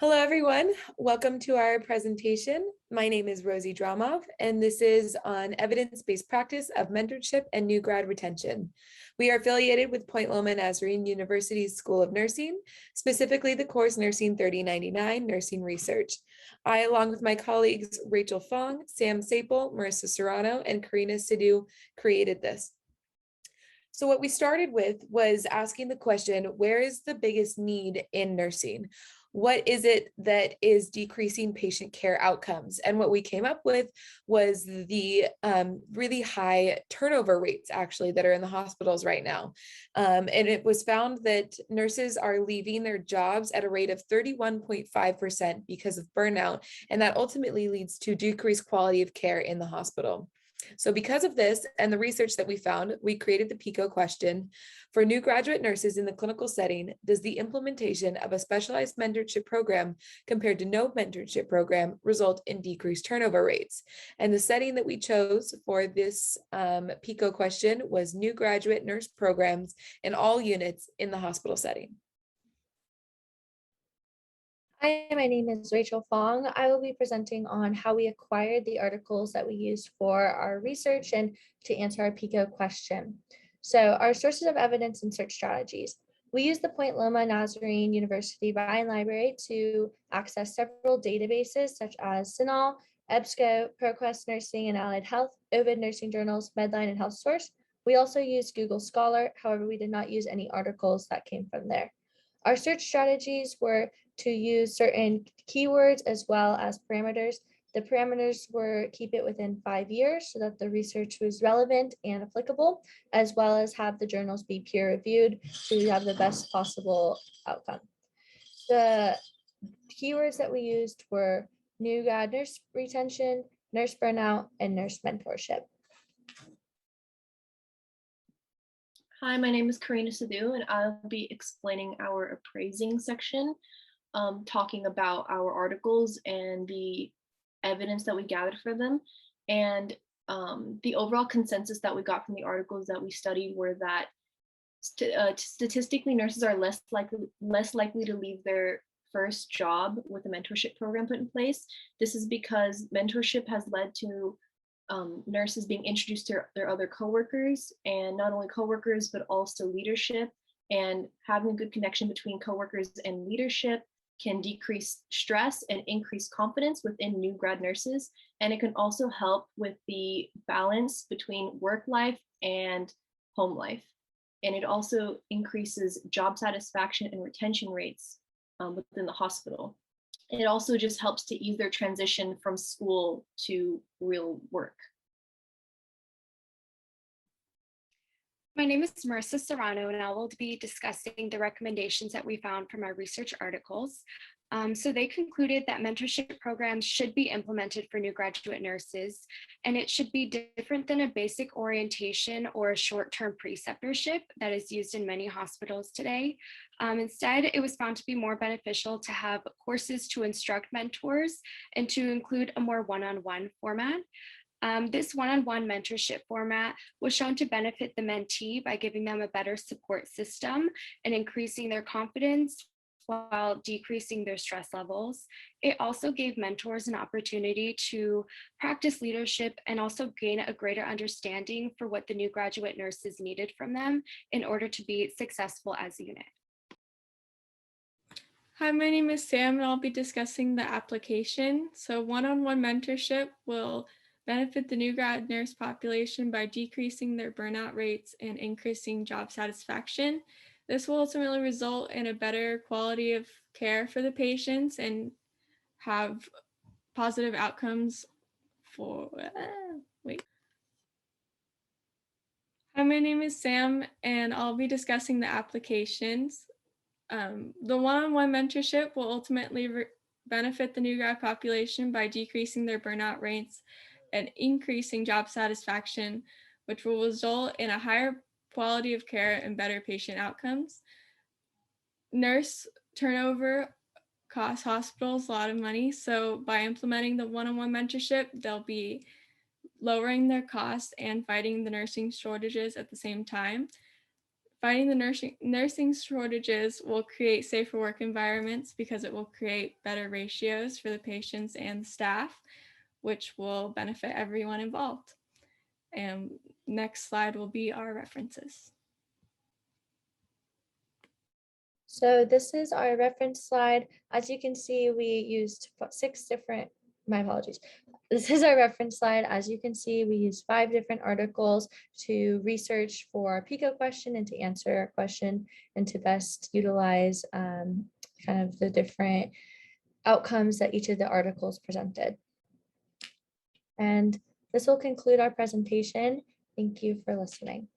Hello, everyone. Welcome to our presentation. My name is Rosie Dramov, and this is on evidence-based practice of mentorship and new grad retention. We are affiliated with Point Loma Nazarene University's School of Nursing, specifically the course Nursing 3099, Nursing Research. I, along with my colleagues Rachel Fong, Sam Saple, Marissa Serrano, and Karina Sidhu, created this. So what we started with was asking the question, where is the biggest need in nursing? What is it that is decreasing patient care outcomes? And what we came up with was the really high turnover rates actually that are in the hospitals right now. And it was found that nurses are leaving their jobs at a rate of 31.5% because of burnout. And that ultimately leads to decreased quality of care in the hospital. So because of this and the research that we found, we created the PICO question. For new graduate nurses in the clinical setting, does the implementation of a specialized mentorship program compared to no mentorship program result in decreased turnover rates? And the setting that we chose for this PICO question was new graduate nurse programs in all units in the hospital setting. Hi, my name is Rachel Fong. I will be presenting on how we acquired the articles that we used for our research and to answer our PICO question. So our sources of evidence and search strategies. We use the Point Loma Nazarene University Ryan Library to access several databases such as CINAHL, EBSCO, ProQuest Nursing and Allied Health, Ovid Nursing Journals, Medline, and HealthSource. We also used Google Scholar. However, we did not use any articles that came from there. Our search strategies were to use certain keywords as well as parameters. The parameters were keep it within 5 years so that the research was relevant and applicable, as well as have the journals be peer reviewed so we have the best possible outcome. The keywords that we used were new grad nurse retention, nurse burnout, and nurse mentorship. Hi, my name is Karina Sidhu, and I'll be explaining our appraising section, talking about our articles and the evidence that we gathered for them. And the overall consensus that we got from the articles that we studied were that statistically, nurses are less likely to leave their first job with a mentorship program put in place. This is because mentorship has led to nurses being introduced to their other coworkers, and not only coworkers, but also leadership. And having a good connection between coworkers and leadership can decrease stress and increase confidence within new grad nurses. And it can also help with the balance between work life and home life. And it also increases job satisfaction and retention rates within the hospital. It also just helps to ease their transition from school to real work. My name is Marissa Serrano, and I will be discussing the recommendations that we found from our research articles. So they concluded that mentorship programs should be implemented for new graduate nurses, and it should be different than a basic orientation or a short-term preceptorship that is used in many hospitals today. Instead, it was found to be more beneficial to have courses to instruct mentors and to include a more one-on-one format. This one-on-one mentorship format was shown to benefit the mentee by giving them a better support system and increasing their confidence while decreasing their stress levels. It also gave mentors an opportunity to practice leadership and also gain a greater understanding for what the new graduate nurses needed from them in order to be successful as a unit. Hi, my name is Sam, and I'll be discussing the application. So one-on-one mentorship will benefit the new grad nurse population by decreasing their burnout rates and increasing job satisfaction. This will ultimately result in a better quality of care for the patients and have positive outcomes for, Hi, my name is Sam, and I'll be discussing the applications. The one-on-one mentorship will ultimately benefit the new grad population by decreasing their burnout rates and increasing job satisfaction, which will result in a higher quality of care and better patient outcomes. Nurse turnover costs hospitals a lot of money, so by implementing the one-on-one mentorship, they'll be lowering their costs and fighting the nursing shortages at the same time. Fighting the nursing shortages will create safer work environments because it will create better ratios for the patients and the staff, which will benefit everyone involved. And next slide will be our references. So this is our reference slide. As you can see, we used 6 different, my apologies. This is our reference slide. As you can see, we used 5 different articles to research for our PICO question and to answer our question and to best utilize kind of the different outcomes that each of the articles presented. And this will conclude our presentation. Thank you for listening.